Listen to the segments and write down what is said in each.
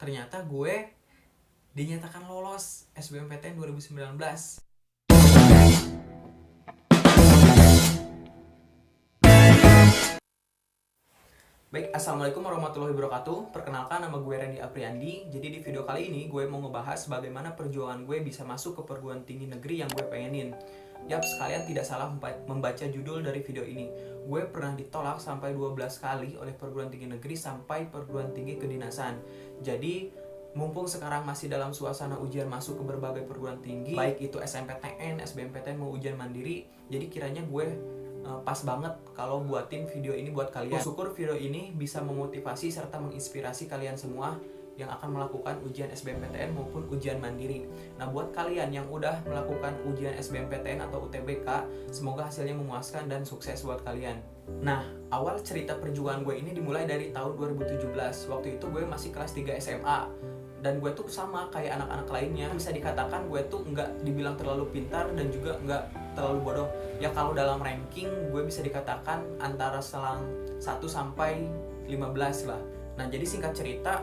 ternyata gue dinyatakan lolos SBMPTN 2019. Baik, assalamualaikum warahmatullahi wabarakatuh. Perkenalkan, nama gue Randy Apriandi. Jadi di video kali ini gue mau ngebahas bagaimana perjuangan gue bisa masuk ke perguruan tinggi negeri yang gue pengenin. Yap, sekalian tidak salah membaca judul dari video ini. Gue pernah ditolak sampai 12 kali oleh perguruan tinggi negeri sampai perguruan tinggi kedinasan. Jadi mumpung sekarang masih dalam suasana ujian masuk ke berbagai perguruan tinggi, baik itu SNMPTN, SBMPTN mau ujian mandiri, jadi kiranya gue pas banget kalau buatin video ini buat kalian. Syukur video ini bisa memotivasi serta menginspirasi kalian semua yang akan melakukan ujian SBMPTN maupun ujian mandiri. Nah, buat kalian yang udah melakukan ujian SBMPTN atau UTBK, semoga hasilnya memuaskan dan sukses buat kalian. Nah, awal cerita perjuangan gue ini dimulai dari tahun 2017. Waktu itu gue masih kelas 3 SMA. Dan gue tuh sama kayak anak-anak lainnya, bisa dikatakan gue tuh nggak dibilang terlalu pintar dan juga nggak terlalu bodoh. Ya kalau dalam ranking gue bisa dikatakan antara selang 1 sampai 15 lah. Nah, jadi singkat cerita,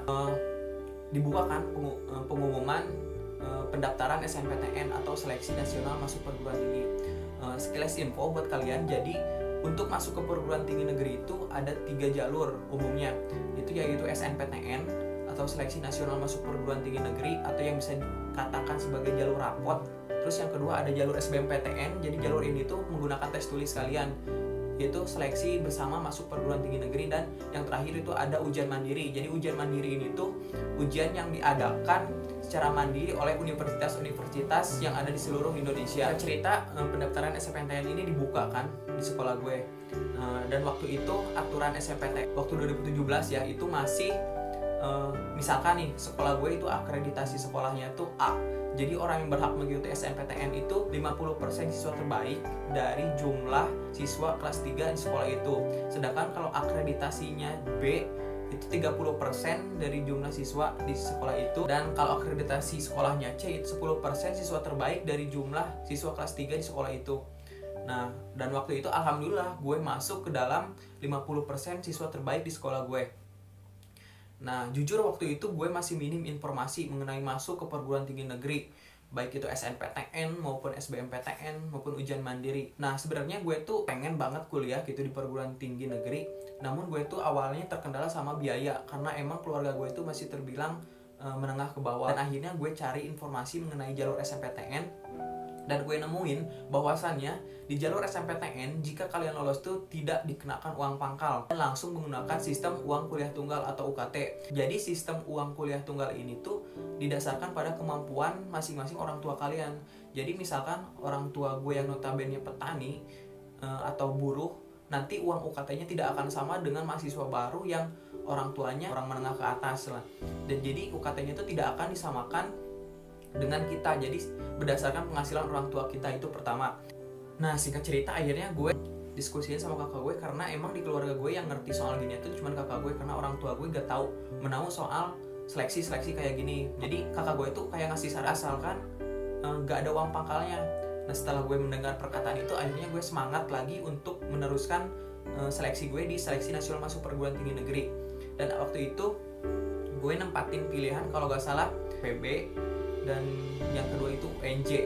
dibukakan pengumuman pendaftaran SNMPTN atau seleksi nasional masuk perguruan tinggi. Sekilas info buat kalian, jadi untuk masuk ke perguruan tinggi negeri itu ada 3 jalur umumnya, itu yaitu SNPTN atau seleksi nasional masuk perguruan tinggi negeri, atau yang bisa dikatakan sebagai jalur rapot. Terus yang kedua ada jalur SBMPTN, jadi jalur ini tuh menggunakan tes tulis kalian, yaitu seleksi bersama masuk perguruan tinggi negeri. Dan yang terakhir itu ada ujian mandiri. Jadi ujian mandiri ini tuh ujian yang diadakan secara mandiri oleh universitas-universitas yang ada di seluruh Indonesia. Cerita pendaftaran SNMPTN ini dibuka kan di sekolah gue. Dan waktu itu aturan SNMPTN waktu 2017 ya, itu masih misalkan nih sekolah gue itu akreditasi sekolahnya tuh A. Jadi orang yang berhak mengikuti SNMPTN itu 50% siswa terbaik dari jumlah siswa kelas 3 di sekolah itu. Sedangkan kalau akreditasinya B itu 30% dari jumlah siswa di sekolah itu. Dan kalau akreditasi sekolahnya C itu 10% siswa terbaik dari jumlah siswa kelas 3 di sekolah itu. Nah, dan waktu itu alhamdulillah gue masuk ke dalam 50% siswa terbaik di sekolah gue. Nah, jujur waktu itu gue masih minim informasi mengenai masuk ke perguruan tinggi negeri, baik itu SNMPTN maupun SBMPTN maupun ujian mandiri. Nah, sebenarnya gue tuh pengen banget kuliah gitu di perguruan tinggi negeri. Namun gue tuh awalnya terkendala sama biaya, karena emang keluarga gue tuh masih terbilang menengah ke bawah. Dan akhirnya gue cari informasi mengenai jalur SNMPTN, dan gue nemuin bahwasannya di jalur SNMPTN jika kalian lolos tuh tidak dikenakan uang pangkal dan langsung menggunakan sistem uang kuliah tunggal atau UKT. Jadi sistem uang kuliah tunggal ini tuh didasarkan pada kemampuan masing-masing orang tua kalian. Jadi misalkan orang tua gue yang notabene petani atau buruh, nanti uang UKT-nya tidak akan sama dengan mahasiswa baru yang orang tuanya orang menengah ke atas lah. Dan jadi UKT-nya itu tidak akan disamakan dengan kita, jadi berdasarkan penghasilan orang tua kita, itu pertama. Nah, singkat cerita akhirnya gue diskusiin sama kakak gue, karena emang di keluarga gue yang ngerti soal gini itu cuma kakak gue, karena orang tua gue gak tahu menahu soal seleksi kayak gini. Jadi kakak gue itu kayak ngasih saran asalkan gak ada uang pangkalnya. Nah, setelah gue mendengar perkataan itu, akhirnya gue semangat lagi untuk meneruskan seleksi gue di seleksi nasional masuk perguruan tinggi negeri. Dan waktu itu gue nempatin pilihan kalau gak salah PB, dan yang kedua itu UNJ.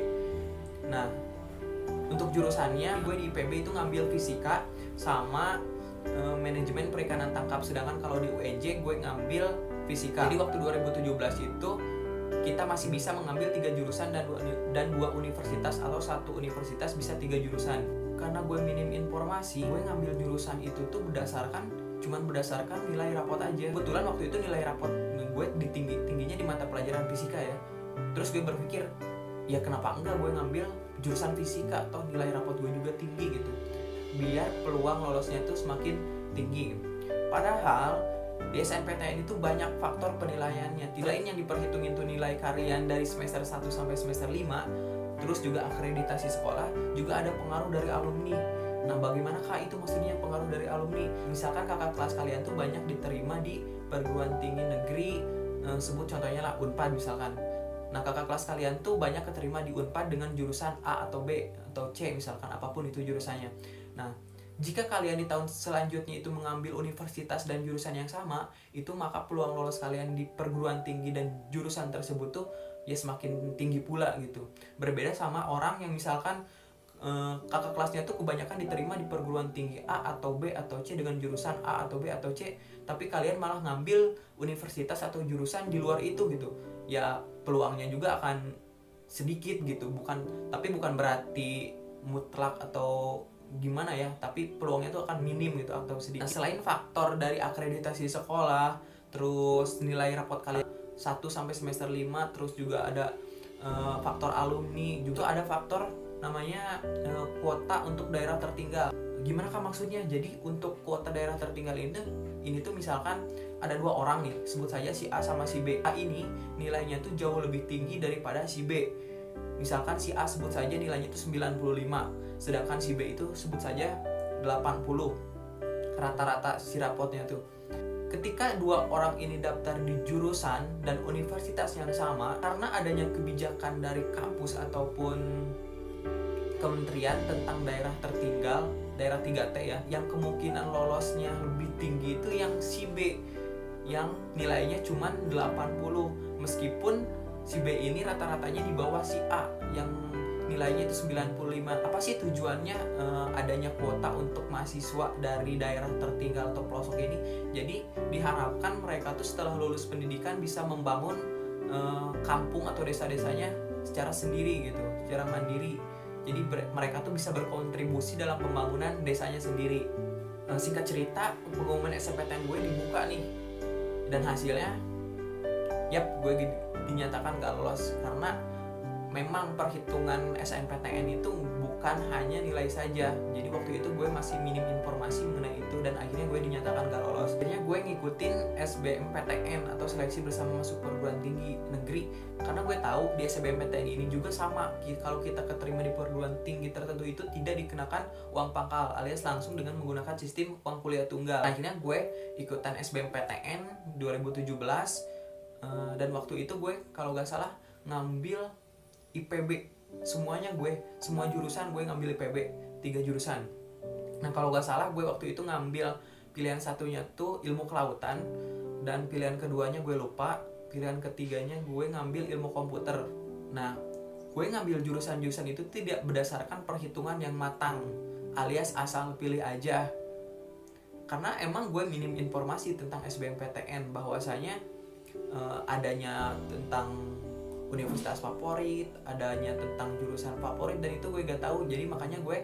Nah, untuk jurusannya gue di IPB itu ngambil fisika sama manajemen perikanan tangkap, sedangkan kalau di UNJ gue ngambil fisika. Jadi waktu 2017 itu kita masih bisa mengambil 3 jurusan dan 2 universitas, atau 1 universitas bisa 3 jurusan. Karena gue minim informasi, gue ngambil jurusan itu tuh berdasarkan nilai rapot aja. Kebetulan waktu itu nilai rapot gue tingginya di mata pelajaran fisika ya. Terus gue berpikir, ya kenapa enggak gue ngambil jurusan fisika, toh nilai rapot gue juga tinggi gitu, biar peluang lolosnya itu semakin tinggi. Padahal di SNMPTN itu banyak faktor penilaiannya. Selain yang diperhitungin tuh nilai kalian dari semester 1 sampai semester 5, terus juga akreditasi sekolah, juga ada pengaruh dari alumni. Nah, bagaimana kak itu maksudnya pengaruh dari alumni? Misalkan kakak kelas kalian tuh banyak diterima di perguruan tinggi negeri, sebut contohnya lah Unpad misalkan. Nah, kakak kelas kalian tuh banyak keterima di Unpad dengan jurusan A atau B atau C misalkan, apapun itu jurusannya. Nah, Jika kalian di tahun selanjutnya itu mengambil universitas dan jurusan yang sama, itu maka peluang lolos kalian di perguruan tinggi dan jurusan tersebut tuh ya semakin tinggi pula gitu. Berbeda sama orang yang misalkan kakak kelasnya tuh kebanyakan diterima di perguruan tinggi A atau B atau C dengan jurusan A atau B atau C, tapi kalian malah ngambil universitas atau jurusan di luar itu gitu. Ya peluangnya juga akan sedikit gitu, bukan berarti mutlak atau gimana ya, tapi peluangnya itu akan minim gitu atau sedikit. Nah, selain faktor dari akreditasi sekolah, terus nilai rapot kalian 1 sampai semester 5, terus juga ada faktor alumni, juga ada faktor namanya kuota untuk daerah tertinggal. Gimana kan maksudnya? Jadi untuk kuota daerah tertinggal ini tuh misalkan ada 2 orang nih, sebut saja si A sama si B. A ini nilainya tuh jauh lebih tinggi daripada si B. Misalkan si A sebut saja nilainya itu 95, sedangkan si B itu sebut saja 80 rata-rata si rapotnya tuh. Ketika 2 orang ini daftar di jurusan dan universitas yang sama, karena adanya kebijakan dari kampus ataupun kementerian tentang daerah tertinggal, daerah 3T ya, yang kemungkinan lolosnya lebih tinggi itu yang si B yang nilainya cuma 80, meskipun si B ini rata-ratanya di bawah si A yang nilainya itu 95. Apa sih tujuannya adanya kuota untuk mahasiswa dari daerah tertinggal atau pelosok ini? Jadi diharapkan mereka tuh setelah lulus pendidikan bisa membangun kampung atau desa-desanya secara sendiri gitu, secara mandiri. Jadi mereka tuh bisa berkontribusi dalam pembangunan desanya sendiri. Singkat cerita, pengumuman SNMPTN gue dibuka nih, dan hasilnya gue dinyatakan gak lolos karena memang perhitungan SNMPTN itu bukan hanya nilai saja. Jadi waktu itu gue masih minim informasi mengenai itu dan akhirnya gue dinyatakan gak lolos. Akhirnya gue ngikutin SBMPTN atau seleksi bersama masuk perguruan tinggi negeri, karena gue tahu di SBMPTN ini juga sama. Kalau kita keterima di perguruan tinggi tertentu itu tidak dikenakan uang pangkal alias langsung dengan menggunakan sistem uang kuliah tunggal. Akhirnya gue ikutan SBMPTN 2017 dan waktu itu gue kalau gak salah ngambil IPB, semua jurusan gue ngambil IPB, 3 jurusan. Nah kalau gak salah gue waktu itu ngambil pilihan satunya tuh ilmu kelautan, dan pilihan keduanya gue lupa, pilihan ketiganya gue ngambil ilmu komputer. Nah gue ngambil jurusan-jurusan itu tidak berdasarkan perhitungan yang matang, alias asal pilih aja, karena emang gue minim informasi tentang SBMPTN, bahwasanya adanya tentang universitas favorit, adanya tentang jurusan favorit, dan itu gue gak tahu. Jadi makanya gue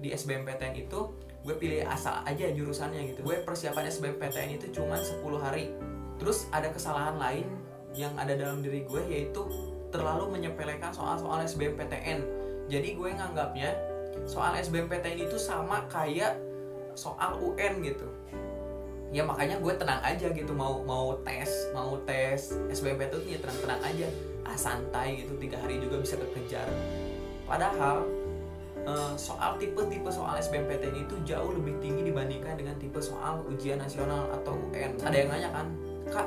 di SBMPTN itu gue pilih asal aja jurusannya gitu. Gue persiapan SBMPTN itu cuma 10 hari. Terus ada kesalahan lain yang ada dalam diri gue, yaitu terlalu menyepelekan soal-soal SBMPTN. Jadi gue nganggapnya soal SBMPTN itu sama kayak soal UN gitu. Ya makanya gue tenang aja gitu, mau tes SBMPTN itu ya tenang-tenang aja, santai gitu, 3 hari juga bisa kekejar. Padahal soal tipe soal SBMPTN itu jauh lebih tinggi dibandingkan dengan tipe soal ujian nasional atau UN. Ada yang nanya kan, Kak,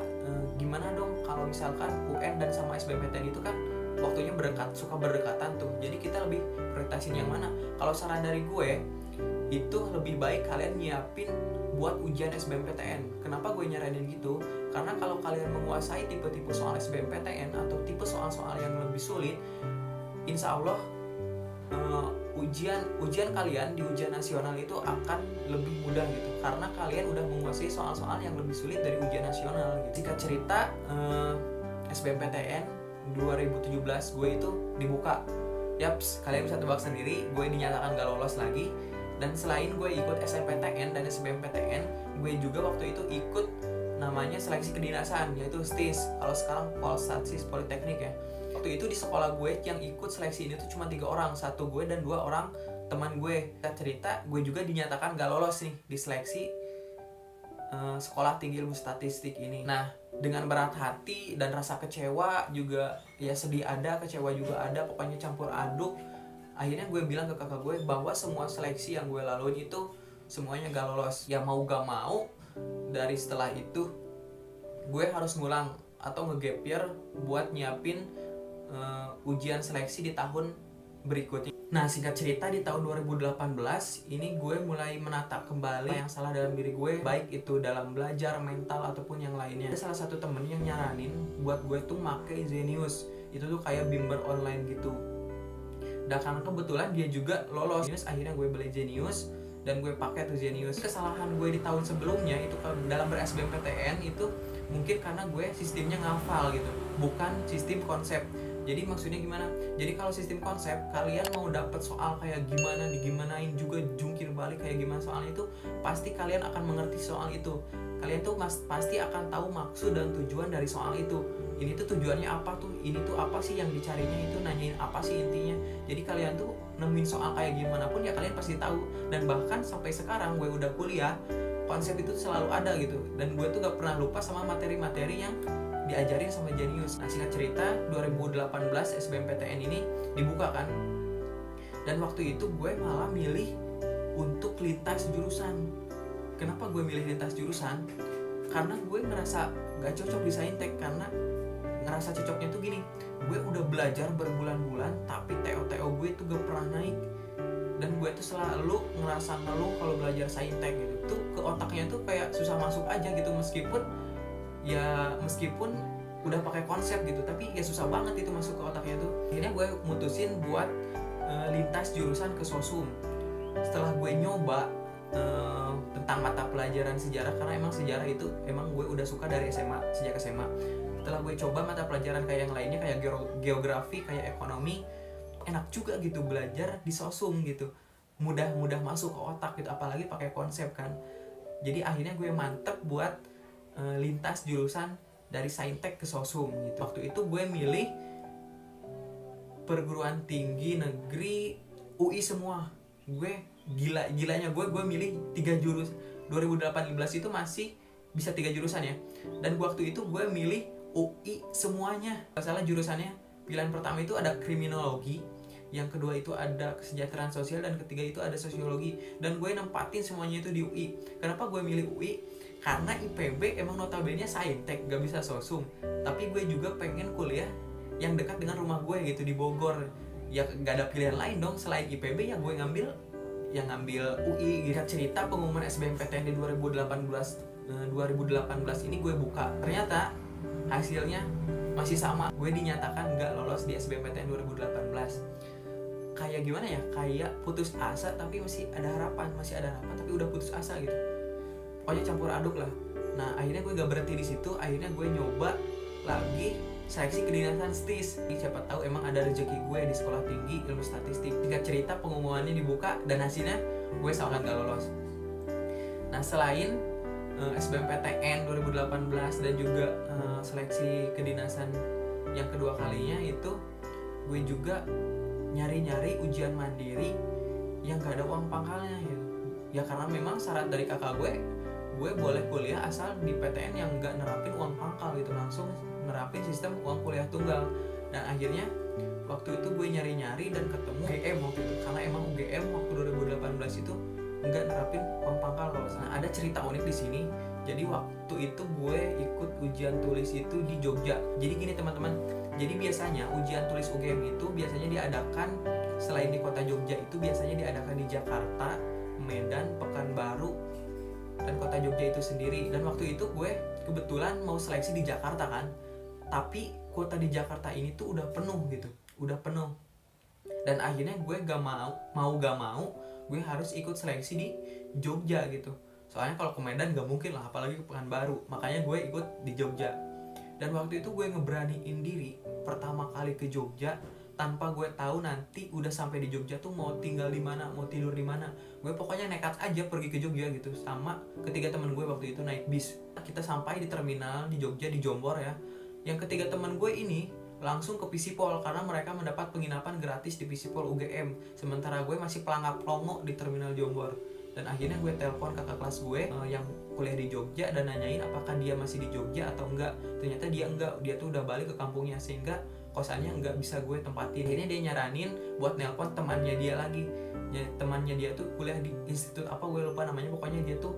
gimana dong kalau misalkan UN dan sama SBMPTN itu kan waktunya suka berdekatan tuh, jadi kita lebih prioritasin yang mana? Kalau saran dari gue, itu lebih baik kalian nyiapin buat ujian SBMPTN. Kenapa gue nyaranin gitu? Karena kalau kalian menguasai tipe-tipe soal SBMPTN atau tipe soal-soal yang lebih sulit, insya Allah ujian kalian di ujian nasional itu akan lebih mudah gitu, karena kalian udah menguasai soal-soal yang lebih sulit dari ujian nasional gitu. Jika cerita SBMPTN 2017 gue itu dibuka, yaps, kalian bisa tebak sendiri, gue dinyatakan gak lolos lagi. Dan selain gue ikut SNMPTN dan SBMPTN, gue juga waktu itu ikut namanya seleksi kedinasan, yaitu STIS. Kalau sekarang Polsatsis Politeknik ya. Waktu itu di sekolah gue yang ikut seleksi ini tuh cuma 3 orang, 1 gue dan 2 orang teman gue. Kita cerita, gue juga dinyatakan gak lolos nih di seleksi sekolah tinggi ilmu statistik ini. Nah, dengan berat hati dan rasa kecewa juga, ya sedih ada, kecewa juga ada, pokoknya campur aduk. Akhirnya gue bilang ke kakak gue bahwa semua seleksi yang gue laluin itu semuanya gak lolos. Ya mau gak mau, dari setelah itu gue harus ngulang atau nge-gap year buat nyiapin ujian seleksi di tahun berikutnya. Nah, singkat cerita di tahun 2018 ini gue mulai menata kembali yang salah dalam diri gue, baik itu dalam belajar, mental ataupun yang lainnya. Ada salah satu temen yang nyaranin buat gue tuh make Zenius. Itu tuh kayak bimbel online gitu. Dan karena kebetulan dia juga lolos, akhirnya gue beli Zenius dan gue pakai tuh Zenius. Kesalahan gue di tahun sebelumnya itu dalam ber-SBMPTN itu mungkin karena gue sistemnya ngafal gitu, bukan sistem konsep. Jadi maksudnya gimana? Jadi kalau sistem konsep, kalian mau dapet soal kayak gimana, digimanain juga jungkir balik kayak gimana soalnya itu, pasti kalian akan mengerti soal itu. Kalian tuh pasti akan tahu maksud dan tujuan dari soal itu. Ini tuh tujuannya apa tuh? Ini tuh apa sih yang dicarinya itu? Nanyain apa sih intinya? Jadi kalian tuh nemuin soal kayak gimana pun ya kalian pasti tahu. Dan bahkan sampai sekarang gue udah kuliah, konsep itu selalu ada gitu. Dan gue tuh gak pernah lupa sama materi-materi yang diajarin sama Zenius. Nah, singkat cerita 2018 SBMPTN ini dibuka kan, dan waktu itu gue malah milih untuk lintas jurusan. Kenapa gue milih lintas jurusan? Karena gue ngerasa gak cocok di Saintek, karena ngerasa cocoknya tuh gini, gue udah belajar berbulan-bulan tapi TO gue tuh gak pernah naik, dan gue tuh selalu ngerasa ngeluh kalau belajar Saintek gitu. Tuh ke otaknya tuh kayak susah masuk aja gitu, meskipun udah pakai konsep gitu, tapi ya susah banget itu masuk ke otaknya tuh. Akhirnya gue mutusin buat lintas jurusan ke Sosum. Setelah gue nyoba tentang mata pelajaran sejarah, karena emang sejarah itu emang gue udah suka dari SMA, sejak SMA. Setelah gue coba mata pelajaran kayak yang lainnya, kayak geografi, kayak ekonomi, enak juga gitu belajar di Sosum gitu, mudah masuk ke otak gitu, apalagi pakai konsep kan. Jadi akhirnya gue mantep buat lintas jurusan dari Saintek ke Sosum gitu. Waktu itu gue milih perguruan tinggi negeri UI semua. Gue gilanya gue milih 3 jurusan. 2018 itu masih bisa 3 jurusan ya. Dan waktu itu gue milih UI semuanya. Salah jurusannya, pilihan pertama itu ada kriminologi, yang kedua itu ada kesejahteraan sosial, dan ketiga itu ada sosiologi. Dan gue nempatin semuanya itu di UI. Kenapa gue milih UI? Karena IPB emang notabene Saintek, gak bisa Sosum. Tapi gue juga pengen kuliah yang dekat dengan rumah gue gitu, di Bogor. Ya gak ada pilihan lain dong selain IPB, ya gue ngambil UI. Gitu. Cerita pengumuman SBMPTN di 2018 ini gue buka, ternyata hasilnya masih sama. Gue dinyatakan gak lolos di SBMPTN 2018. Kayak gimana ya, kayak putus asa tapi masih ada harapan tapi udah putus asa gitu. Pokoknya campur aduk lah. Nah, akhirnya gue gak berhenti di situ. Akhirnya gue nyoba lagi seleksi kedinasan STIS. Siapa tahu emang ada rezeki gue di sekolah tinggi ilmu statistik. Singkat cerita pengumumannya dibuka dan hasilnya gue sangat gak lolos. Nah, selain SBMPTN 2018 dan juga seleksi kedinasan yang kedua kalinya itu, gue juga nyari-nyari ujian mandiri yang gak ada uang pangkalnya gitu. Ya karena memang syarat dari kakak gue boleh kuliah asal di PTN yang gak nerapin uang pangkal gitu, langsung nerapin sistem uang kuliah tunggal. Dan akhirnya waktu itu gue nyari-nyari dan ketemu UGM waktu itu, karena emang UGM waktu 2018 itu nggak nerapin uang pangkal kalau sana. Ada cerita unik di sini. Jadi waktu itu gue ikut ujian tulis itu di Jogja. Jadi gini teman-teman, jadi biasanya ujian tulis UGM itu biasanya diadakan selain di kota Jogja, itu biasanya diadakan di Jakarta, Medan, Pekanbaru, dan kota Jogja itu sendiri. Dan waktu itu gue kebetulan mau seleksi di Jakarta kan, tapi kota di Jakarta ini tuh udah penuh gitu, dan akhirnya gue gak mau gue harus ikut seleksi di Jogja gitu. Soalnya kalau ke Medan gak mungkin lah, apalagi ke Pekanbaru. Makanya gue ikut di Jogja. Dan waktu itu gue ngeberaniin diri pertama kali ke Jogja tanpa gue tahu nanti udah sampai di Jogja tuh mau tinggal di mana, mau tidur di mana. Gue pokoknya nekat aja pergi ke Jogja gitu, sama ketiga teman gue waktu itu naik bis. Kita sampai di terminal di Jogja, di Jombor ya. Yang ketiga teman gue ini langsung ke Visipol karena mereka mendapat penginapan gratis di Visipol UGM, sementara gue masih pelangap longo di terminal Jombor. Dan akhirnya gue telepon kakak kelas gue yang kuliah di Jogja dan nanyain apakah dia masih di Jogja atau enggak. Ternyata dia enggak, dia tuh udah balik ke kampungnya, sehingga kosannya enggak bisa gue tempatin. Akhirnya dia nyaranin buat nelpon temannya dia lagi. Ya, temannya dia tuh kuliah di institut apa gue lupa namanya, pokoknya dia tuh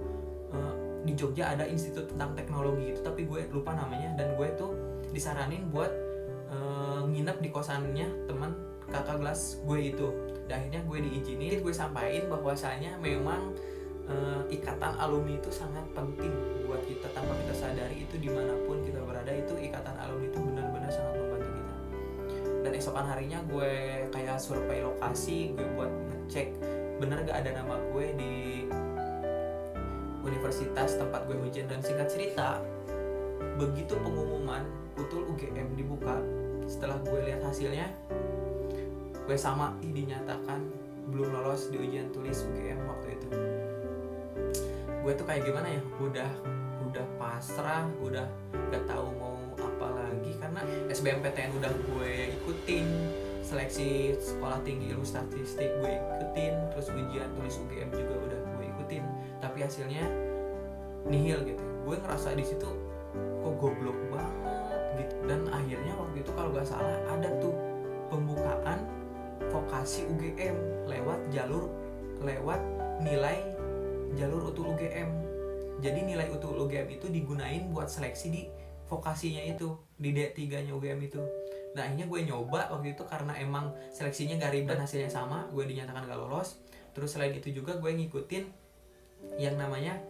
di Jogja ada institut tentang teknologi itu, tapi gue lupa namanya. Dan gue tuh disaranin buat nginep di kosannya teman kakak kelas gue itu. Dan akhirnya gue diizinin, gue sampaikan bahwasanya memang ikatan alumni itu sangat penting buat kita. Tanpa kita sadari itu dimanapun kita berada, itu ikatan alumni itu benar-benar sangat membantu kita. Dan esokan harinya gue kayak survei lokasi, gue buat ngecek bener gak ada nama gue di universitas tempat gue ujian. Dan singkat cerita, begitu pengumuman UTUL UGM dibuka, setelah gue lihat hasilnya, gue sama dinyatakan belum lolos di ujian tulis UGM waktu itu. Gue tuh kayak gimana ya, udah pasrah, udah gak tahu mau apa lagi, karena SBMPTN udah gue ikutin, seleksi sekolah tinggi ilmu statistik gue ikutin, terus ujian tulis UGM juga udah gue ikutin, tapi hasilnya nihil gitu. Gue ngerasa di situ kok goblok banget gitu. Dan akhirnya waktu itu kalau gak salah ada tuh pembukaan vokasi UGM lewat nilai jalur UTUL UGM. Jadi nilai UTUL UGM itu digunain buat seleksi di vokasinya itu, di D3 nya UGM itu. Nah akhirnya gue nyoba waktu itu karena emang seleksinya gak ribet, hasilnya sama, gue dinyatakan gak lolos. Terus selain itu juga gue ngikutin yang namanya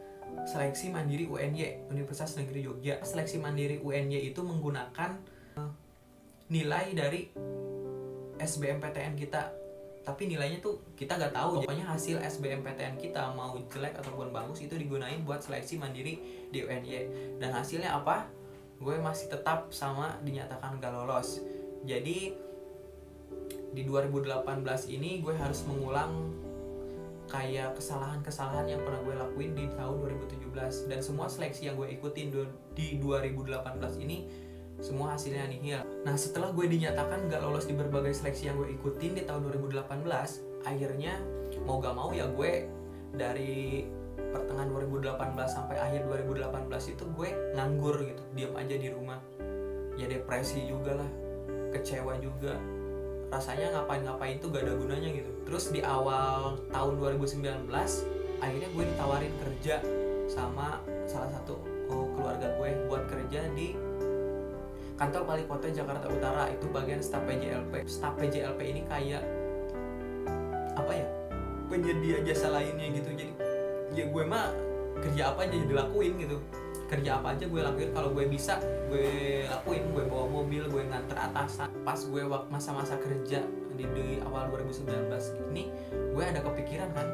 seleksi mandiri UNY, Universitas Negeri Jogja. Seleksi mandiri UNY itu menggunakan nilai dari SBMPTN kita, tapi nilainya tuh kita gak tahu. Pokoknya hasil SBMPTN kita mau jelek ataupun bagus itu digunain buat seleksi mandiri di UNY. Dan hasilnya apa? Gue masih tetap sama dinyatakan gak lolos. Jadi di 2018 ini gue harus mengulang kayak kesalahan-kesalahan yang pernah gue lakuin di tahun 2017. Dan semua seleksi yang gue ikutin di 2018 ini semua hasilnya nihil. Nah setelah gue dinyatakan gak lolos di berbagai seleksi yang gue ikutin di tahun 2018, akhirnya mau gak mau ya gue dari pertengahan 2018 sampai akhir 2018 itu gue nganggur gitu, diam aja di rumah. Ya depresi juga lah, kecewa juga, rasanya ngapain-ngapain tuh gak ada gunanya gitu. Terus di awal tahun 2019 akhirnya gue ditawarin kerja sama salah satu keluarga gue buat kerja di kantor Wali Kota Jakarta Utara, itu bagian staf PJLP. Staf PJLP ini kayak apa ya, penyedia jasa lainnya gitu. Jadi ya gue mah kerja apa aja dilakuin gitu, kerja apa aja gue lakuin, kalau gue bisa gue lakuin. Gue bawa mobil, gue nganter atasan. Pas gue masa-masa kerja di awal 2019 ini, gue ada kepikiran kan,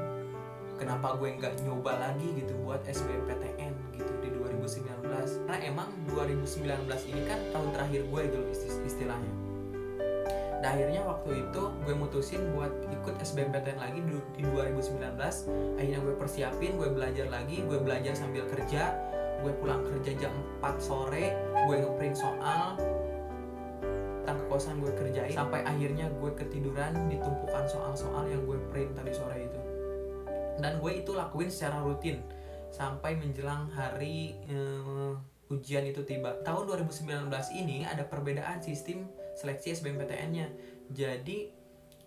kenapa gue nggak nyoba lagi gitu buat SBMPTN gitu di 2019. Karena emang 2019 ini kan tahun terakhir gue gitu istilahnya. Dan akhirnya waktu itu gue mutusin buat ikut SBMPTN lagi di 2019. Akhirnya gue persiapin, gue belajar lagi, gue belajar sambil kerja. Gue pulang kerja jam 4 sore, gue ngeprint soal, datang ke kosan gue kerjain, sampai akhirnya gue ketiduran di tumpukan soal-soal yang gue print tadi sore itu. Dan gue itu lakuin secara rutin sampai menjelang hari ujian itu tiba. Tahun 2019 ini ada perbedaan sistem seleksi SBMPTN-nya. Jadi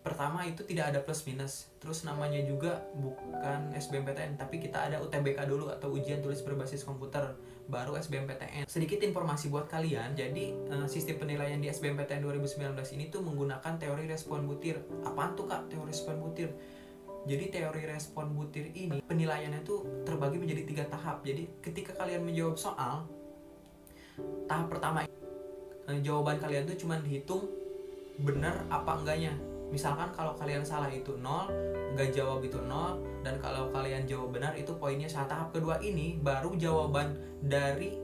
pertama itu tidak ada plus minus. Terus namanya juga bukan SBMPTN, tapi kita ada UTBK dulu atau ujian tulis berbasis komputer, baru SBMPTN. Sedikit informasi buat kalian. Jadi sistem penilaian di SBMPTN 2019 ini tuh menggunakan teori respon butir. Apaan tuh Kak teori respon butir? Jadi teori respon butir ini penilaiannya tuh terbagi menjadi 3 tahap. Jadi ketika kalian menjawab soal, tahap pertama jawaban kalian tuh cuma dihitung benar apa enggaknya. Misalkan kalau kalian salah itu 0, enggak jawab itu 0, dan kalau kalian jawab benar itu poinnya 1. Tahap kedua ini baru jawaban dari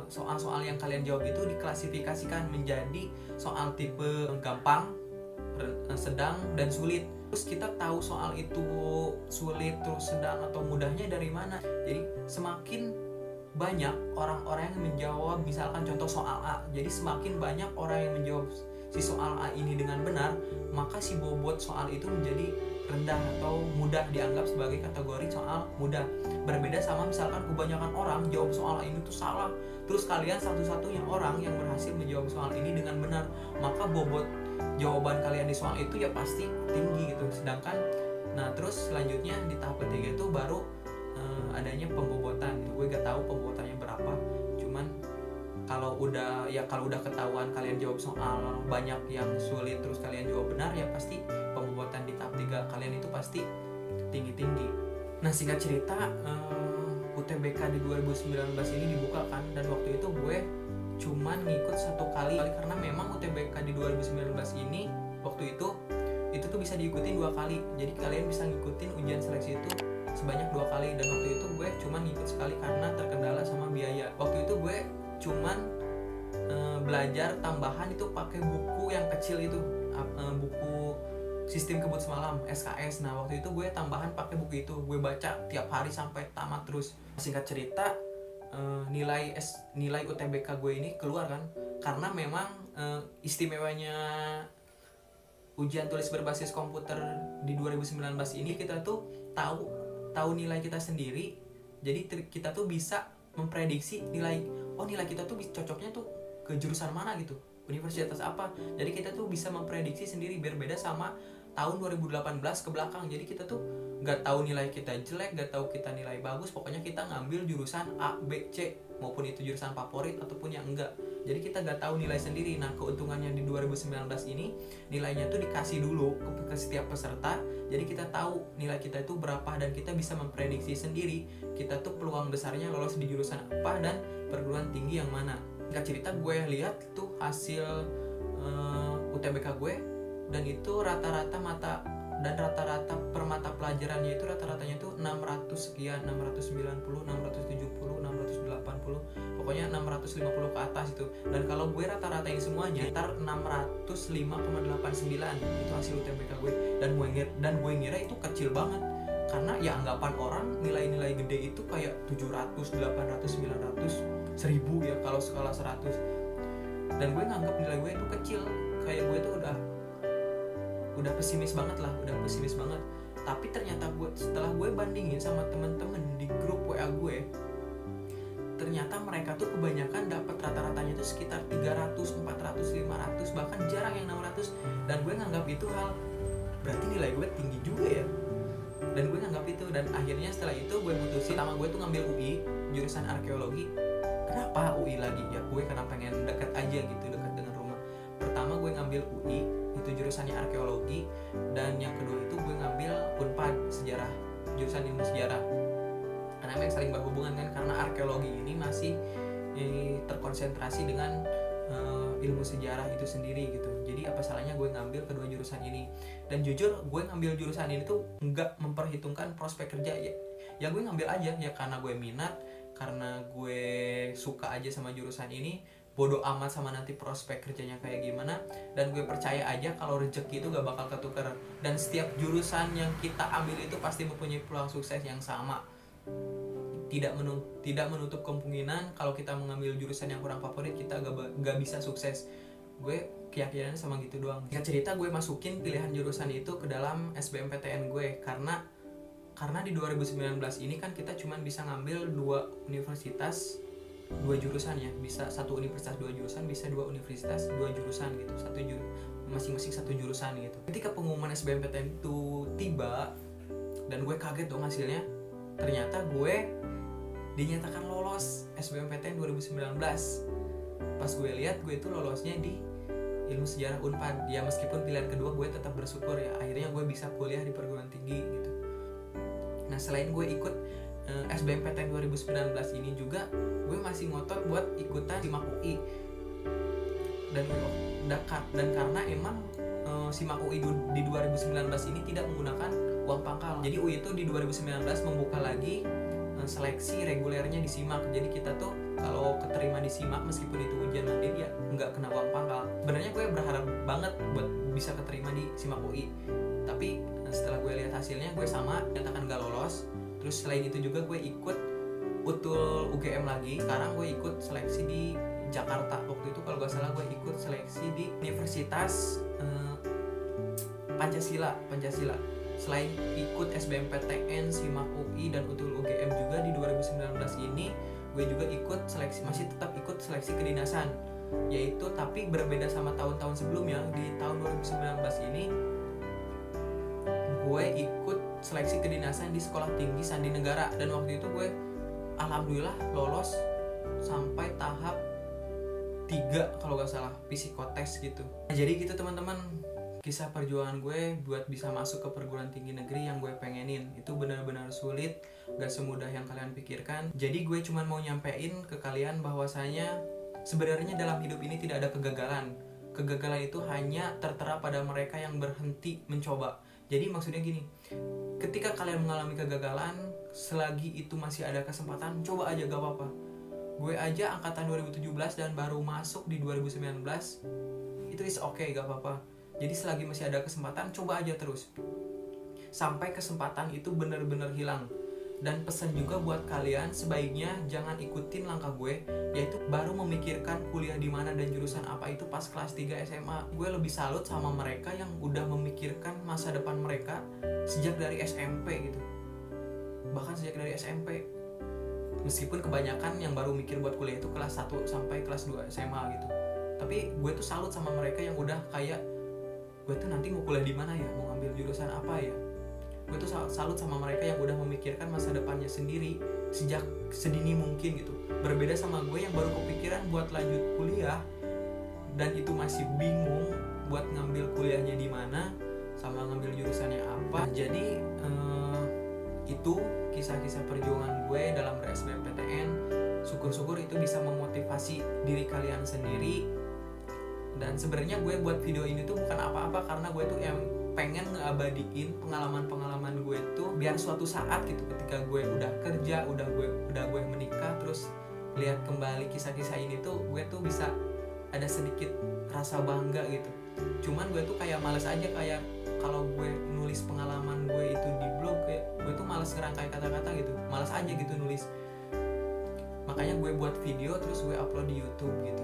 soal-soal yang kalian jawab itu diklasifikasikan menjadi soal tipe gampang, sedang, dan sulit. Terus kita tahu soal itu sulit, terus sedang, atau mudahnya dari mana. Jadi semakin banyak orang-orang yang menjawab, misalkan contoh soal A, jadi semakin banyak orang yang menjawab si soal A ini dengan benar, maka si bobot soal itu menjadi rendah atau mudah, dianggap sebagai kategori soal mudah. Berbeda sama misalkan kebanyakan orang jawab soal ini tuh salah, terus kalian satu-satunya orang yang berhasil menjawab soal ini dengan benar, maka bobot jawaban kalian di soal itu ya pasti tinggi gitu. Sedangkan nah terus selanjutnya di tahap ketiga itu baru adanya pembobotan. Gue gak tahu pembobotannya berapa, cuman kalau udah ketahuan kalian jawab soal banyak yang sulit terus kalian jawab benar, ya pasti pembobot di tahap 3 kalian itu pasti tinggi-tinggi. Nah singkat cerita, UTBK di 2019 ini dibuka kan, dan waktu itu gue cuman ngikut 1 kali karena memang UTBK di 2019 ini waktu itu tuh bisa diikutin 2 kali. Jadi kalian bisa ngikutin ujian seleksi itu sebanyak 2 kali, dan waktu itu gue cuman ngikut sekali karena terkendala sama biaya. Waktu itu gue cuman belajar tambahan itu pakai buku yang kecil itu, buku Sistem Kebut Semalam SKS. Nah waktu itu gue tambahan pakai buku itu, gue baca tiap hari sampai tamat terus. Singkat cerita, nilai UTBK gue ini keluar kan, karena memang istimewanya ujian tulis berbasis komputer di 2019 ini kita tuh tahu nilai kita sendiri. Jadi kita tuh bisa memprediksi nilai kita tuh cocoknya tuh ke jurusan mana gitu, universitas apa. Jadi kita tuh bisa memprediksi sendiri, berbeda sama tahun 2018 ke belakang. Jadi kita tuh nggak tahu nilai kita jelek, nggak tahu kita nilai bagus, pokoknya kita ngambil jurusan A, B, C, maupun itu jurusan favorit ataupun yang enggak. Jadi kita nggak tahu nilai sendiri. Nah keuntungannya di 2019 ini, nilainya tuh dikasih dulu ke setiap peserta. Jadi kita tahu nilai kita itu berapa, dan kita bisa memprediksi sendiri kita tuh peluang besarnya lolos di jurusan apa dan perguruan tinggi yang mana. Nggak cerita, gue lihat tuh hasil UTBK gue, dan itu rata-rata per mata pelajarannya itu rata-ratanya itu 600 sekian, 690, 670, 680, pokoknya 650 ke atas itu. Dan kalau gue rata-ratain semuanya sekitar 605,89 itu hasil UTBK gue. Dan gue ngira itu kecil banget, karena ya anggapan orang nilai-nilai gede itu kayak 700, 800, 900, 1000 ya kalau skala 100. Dan gue nganggap nilai gue itu kecil, kayak gue tuh udah pesimis banget. Tapi ternyata setelah gue bandingin sama temen-temen di grup WA gue, ternyata mereka tuh kebanyakan dapat rata-ratanya tuh sekitar 300, 400, 500, bahkan jarang yang 600. Dan gue nganggap itu berarti nilai gue tinggi juga ya. Dan gue nganggap itu, dan akhirnya setelah itu gue putusin. Pertama gue tuh ngambil UI jurusan arkeologi. Kenapa UI lagi? Ya gue karena pengen dekat aja gitu, dekat dengan rumah. Pertama gue ngambil UI itu jurusannya arkeologi, dan yang kedua itu gue ngambil Unpad sejarah, jurusan ilmu sejarah, karena memang saling berhubungan kan, karena arkeologi ini masih terkonsentrasi dengan ilmu sejarah itu sendiri gitu. Jadi apa salahnya gue ngambil kedua jurusan ini. Dan jujur gue ngambil jurusan ini tuh nggak memperhitungkan prospek kerja ya gue ngambil aja ya karena gue minat, karena gue suka aja sama jurusan ini. Bodoh amat sama nanti prospek kerjanya kayak gimana, dan gue percaya aja kalau rezeki itu gak bakal ketukar, dan setiap jurusan yang kita ambil itu pasti mempunyai peluang sukses yang sama. Tidak menutup kemungkinan kalau kita mengambil jurusan yang kurang favorit kita gak bisa sukses. Gue keyakinannya sama gitu doang. Singkat cerita, gue masukin pilihan jurusan itu ke dalam SBMPTN gue karena di 2019 ini kan kita cuma bisa ngambil 2 universitas 2 jurusan ya, bisa 1 universitas 2 jurusan, bisa 2 universitas 2 jurusan gitu, masing-masing 1 jurusan gitu. Ketika pengumuman SBMPTN itu tiba dan gue kaget dong hasilnya, ternyata gue dinyatakan lolos SBMPTN 2019. Pas gue lihat, gue itu lolosnya di ilmu sejarah Unpad. Ya meskipun pilihan kedua gue tetap bersyukur ya, akhirnya gue bisa kuliah di perguruan tinggi gitu. Nah selain gue ikut SBMPTN 2019 ini juga, gue masih ngotot buat ikutan SIMAK UI. Dan karena emang SIMAK UI di 2019 ini tidak menggunakan uang pangkal. Jadi UI itu di 2019 membuka lagi seleksi regulernya di SIMAK. Jadi kita tuh kalau keterima di SIMAK meskipun itu ujian mandiri ya nggak kena uang pangkal. Sebenarnya gue berharap banget buat bisa keterima di SIMAK UI. Tapi setelah gue lihat hasilnya, gue nyatakan gak lolos. Terus selain itu juga gue ikut UTUL UGM lagi. Sekarang gue ikut seleksi di Jakarta. Waktu itu kalau gak salah gue ikut seleksi di Universitas Pancasila. Selain ikut SBMPTN, SIMAK UI, dan UTUL UGM juga di 2019 ini, gue juga ikut seleksi, masih tetap ikut seleksi kedinasan. Yaitu tapi berbeda sama tahun-tahun sebelumnya. Di tahun 2019 ini gue ikut seleksi kedinasan di Sekolah Tinggi Sandi Negara, dan waktu itu gue alhamdulillah lolos sampai tahap 3 kalau gak salah, psikotes gitu. Nah, jadi gitu teman-teman, kisah perjuangan gue buat bisa masuk ke perguruan tinggi negeri yang gue pengenin. Itu benar-benar sulit, gak semudah yang kalian pikirkan. Jadi gue cuma mau nyampein ke kalian bahwasanya sebenarnya dalam hidup ini tidak ada kegagalan. Kegagalan itu hanya tertera pada mereka yang berhenti mencoba. Jadi maksudnya gini, ketika kalian mengalami kegagalan, selagi itu masih ada kesempatan, coba aja, gak apa-apa. Gue aja angkatan 2017 dan baru masuk di 2019, itu is okay, gak apa-apa. Jadi selagi masih ada kesempatan, coba aja terus sampai kesempatan itu benar-benar hilang. Dan pesan juga buat kalian, sebaiknya jangan ikutin langkah gue, yaitu baru memikirkan kuliah di mana dan jurusan apa itu pas kelas 3 SMA. Gue lebih salut sama mereka yang udah memikirkan masa depan mereka sejak dari SMP gitu. Bahkan sejak dari SMP. Meskipun kebanyakan yang baru mikir buat kuliah itu kelas 1 sampai kelas 2 SMA gitu. Tapi gue tuh salut sama mereka yang udah kayak, gue tuh nanti mau kuliah di mana ya, mau ngambil jurusan apa ya. Gue tuh salut sama mereka yang udah memikirkan masa depannya sendiri sejak sedini mungkin gitu. Berbeda sama gue yang baru kepikiran buat lanjut kuliah dan itu masih bingung buat ngambil kuliahnya di mana sama ngambil jurusannya apa. Jadi itu kisah-kisah perjuangan gue dalam SBMPTN. Syukur-syukur itu bisa memotivasi diri kalian sendiri. Dan sebenarnya gue buat video ini tuh bukan apa-apa, karena gue tuh yang pengen ngeabadiin pengalaman-pengalaman gue tuh biar suatu saat gitu ketika gue udah kerja, udah gue menikah, terus lihat kembali kisah-kisah ini tuh gue tuh bisa ada sedikit rasa bangga gitu. Cuman gue tuh kayak males aja, kayak kalau gue nulis pengalaman gue itu di blog, kayak gue tuh males ngerangkai kata-kata gitu, males aja gitu nulis. Makanya gue buat video terus gue upload di YouTube gitu.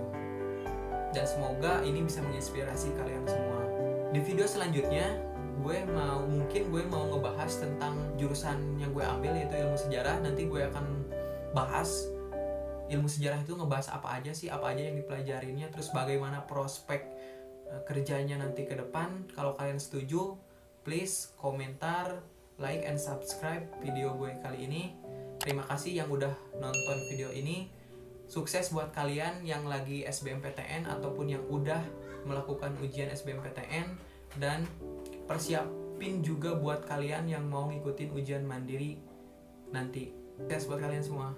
Dan semoga ini bisa menginspirasi kalian semua. Di video selanjutnya mungkin gue mau ngebahas tentang jurusan yang gue ambil, yaitu ilmu sejarah. Nanti gue akan bahas ilmu sejarah itu ngebahas apa aja sih, apa aja yang dipelajarinya, terus bagaimana prospek kerjanya nanti ke depan. Kalau kalian setuju, please komentar, like, and subscribe video gue kali ini. Terima kasih yang udah nonton video ini. Sukses buat kalian yang lagi SBMPTN ataupun yang udah melakukan ujian SBMPTN, dan persiapin juga buat kalian yang mau ngikutin ujian mandiri nanti. Sukses buat kalian semua.